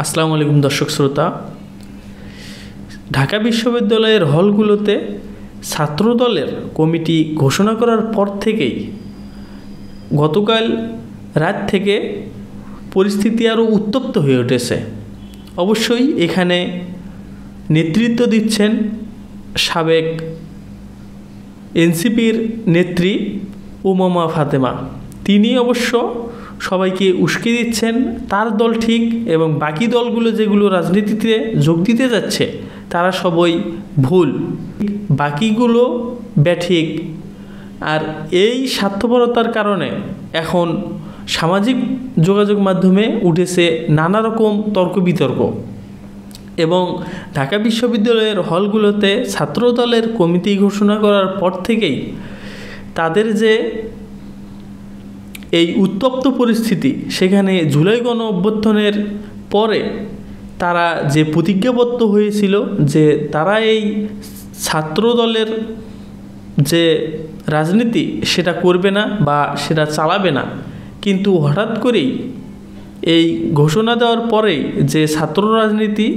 আসসালামু আলাইকুম দর্শক শ্রোতা। ঢাকা বিশ্ববিদ্যালয়ের হলগুলোতে ছাত্রদলের কমিটি ঘোষণা করার পর থেকেই গতকাল রাত থেকে পরিস্থিতি আরও উত্তপ্ত হয়ে উঠেছে। অবশ্যই এখানে নেতৃত্ব দিচ্ছেন সাবেক এনসিপির নেত্রী উমামা ফাতেমা। তিনি অবশ্য সবাইকে উস্কে দিচ্ছেন তার দল ঠিক এবং বাকি দলগুলো যেগুলো রাজনীতিতে যোগ দিতে যাচ্ছে তারা সবাই ভুল, বাকিগুলো ব্যাঠিক। আর এই স্বার্থপরতার কারণে এখন সামাজিক যোগাযোগ মাধ্যমে উঠেছে নানা রকম তর্ক বিতর্ক এবং ঢাকা বিশ্ববিদ্যালয়ের হলগুলোতে ছাত্রদলের কমিটি ঘোষণা করার পর থেকেই তাদের যে এই উত্তপ্ত পরিস্থিতি, সেখানে জুলাই গণ অভ্যুত্থানের পরে তারা যে প্রতিজ্ঞাবদ্ধ হয়েছিল যে তারা এই ছাত্রদলের যে রাজনীতি সেটা করবে না বা সেটা চালাবে না, কিন্তু হঠাৎ করেই এই ঘোষণা দেওয়ার পরেই যে ছাত্র রাজনীতি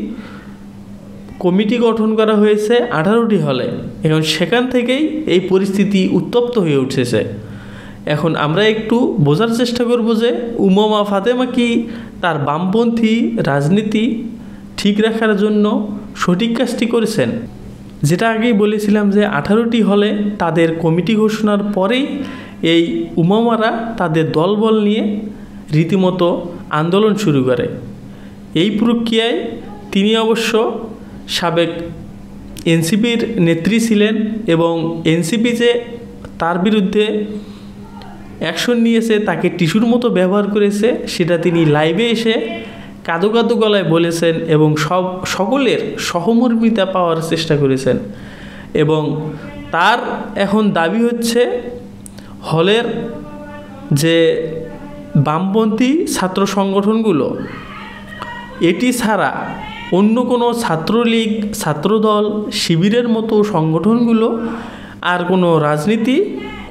কমিটি গঠন করা হয়েছে 18টি হলে, এখন সেখান থেকেই এই পরিস্থিতি উত্তপ্ত হয়ে উঠেছে। এখন আমরা একটু বোঝার চেষ্টা করব যে উমামা ফাতেমা কি তার বামপন্থী রাজনীতি ঠিক রাখার জন্য সঠিক কাজটি করেছেন। যেটা আগেই বলেছিলাম যে 18টি হলে তাদের কমিটি ঘোষণার পরেই এই উমামারা তাদের দলবল নিয়ে রীতিমতো আন্দোলন শুরু করে। এই প্রক্রিয়ায় তিনি অবশ্য সাবেক এনসিপির নেত্রী ছিলেন এবং এনসিপি যে তার বিরুদ্ধে অ্যাকশন নিয়েছে, তাকে টিস্যুর মতো ব্যবহার করেছে, সেটা তিনি লাইভে এসে কাঁদো কাঁদো গলায় বলেছেন এবং সকলের সহমর্মিতা পাওয়ার চেষ্টা করেছেন। এবং তার এখন দাবি হচ্ছে হলের যে বামপন্থী ছাত্র সংগঠনগুলো এটি ছাড়া অন্য কোনো ছাত্রলীগ, ছাত্রদল, শিবিরের মতো সংগঠনগুলো আর কোনো রাজনীতি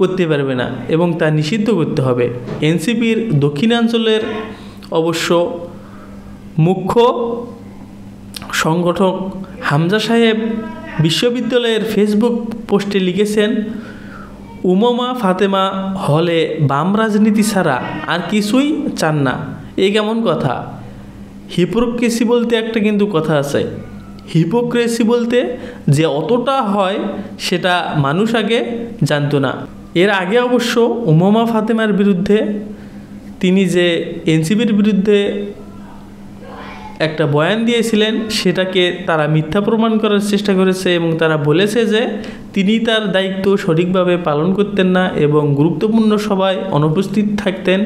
করতে পারবে না এবং তা নিষিদ্ধ করতে হবে। এনসিপির দক্ষিণাঞ্চলের অবশ্য মুখ্য সংগঠক হামজা সাহেব বিশ্ববিদ্যালয়ের ফেসবুক পোস্টে লিখেছেন, উমামা ফাতেমা হলে বাম রাজনীতি ছাড়া আর কিছুই চান না। এই কেমন কথা? হিপোক্রেসি বলতে একটা কিন্তু কথা আছে। হিপোক্রেসি বলতে যে অতটা হয় সেটা মানুষ আগে জানতো না। এর আগে অবশ্য উমামা ফাতেমার বিরুদ্ধে তিনি যে এনসিপির বিরুদ্ধে একটা বয়ান দিয়েছিলেন সেটাকে তারা মিথ্যা প্রমাণ করার চেষ্টা করেছে এবং তারা বলেছে যে তিনি তার দায়িত্ব সঠিকভাবে পালন করতেন না এবং গুরুত্বপূর্ণ সভায় অনুপস্থিত থাকতেন।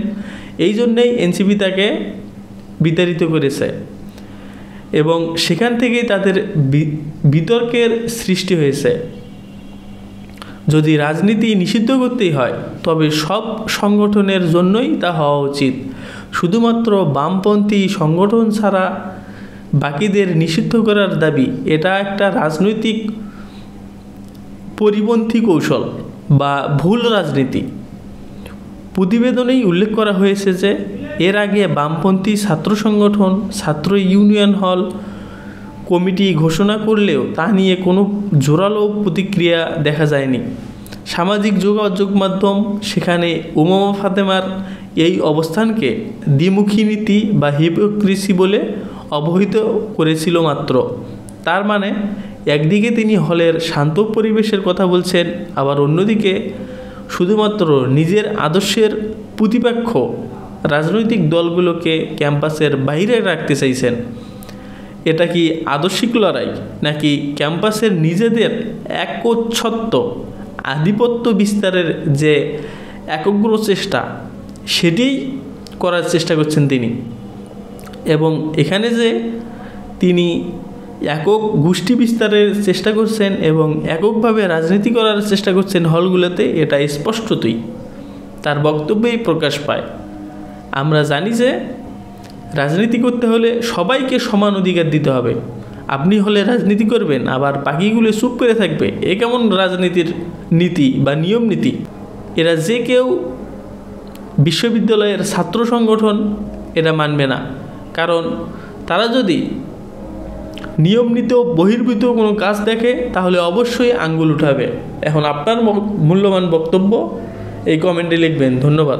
এই জন্যেই এনসিপি তাকে বিতাড়িত করেছে এবং সেখান থেকেই তাদের বিতর্কের সৃষ্টি হয়েছে। যদি রাজনীতি নিষিদ্ধ করতেই হয় তবে সব সংগঠনের জন্যই তা হওয়া উচিত। শুধুমাত্র বামপন্থী সংগঠন ছাড়া বাকিদের নিষিদ্ধ করার দাবি এটা একটা রাজনৈতিক পরিপন্থী কৌশল বা ভুল রাজনীতি। প্রতিবেদনেই উল্লেখ করা হয়েছে যে এর আগে বামপন্থী ছাত্র সংগঠন, ছাত্র ইউনিয়ন হল কমিটি ঘোষণা করলেও তা নিয়ে কোনো জোরালো প্রতিক্রিয়া দেখা যায়নি। সামাজিক যোগাযোগ মাধ্যম সেখানে উমামা ফাতেমার এই অবস্থানকে দ্বিমুখী নীতি বা হিপোক্রেসি বলে অবহিত করেছিল মাত্র। তার মানে একদিকে তিনি হলের শান্ত পরিবেশের কথা বলছেন, আবার অন্যদিকে শুধুমাত্র নিজের আদর্শের প্রতিপক্ষ রাজনৈতিক দলগুলোকে ক্যাম্পাসের বাইরে রাখতে চাইছেন। এটা কি আদর্শিক লড়াই নাকি ক্যাম্পাসের নিজেদের একচ্ছত্ব আধিপত্য বিস্তারের যে একগ্র চেষ্টা সেটিই করার চেষ্টা করছেন তিনি। এবং এখানে যে তিনি একক গোষ্ঠী বিস্তারের চেষ্টা করছেন এবং এককভাবে রাজনীতি করার চেষ্টা করছেন হলগুলোতে, এটা স্পষ্টতই তার বক্তব্যেই প্রকাশ পায়। আমরা জানি যে রাজনীতি করতে হলে সবাইকে সমান অধিকার দিতে হবে। আপনি হলে রাজনীতি করবেন আবার বাকিগুলো চুপ করে থাকবে, এ কেমন রাজনীতির নীতি বা নিয়ম নীতি? এরা যে কেউ বিশ্ববিদ্যালয়ের ছাত্র সংগঠন এটা মানবে না, কারণ তারা যদি নিয়মিত বহির্ভূত কোনো কাজ দেখে তাহলে অবশ্যই আঙ্গুল উঠাবে। এখন আপনার মূল্যবান বক্তব্য এই কমেন্টে লিখবেন। ধন্যবাদ।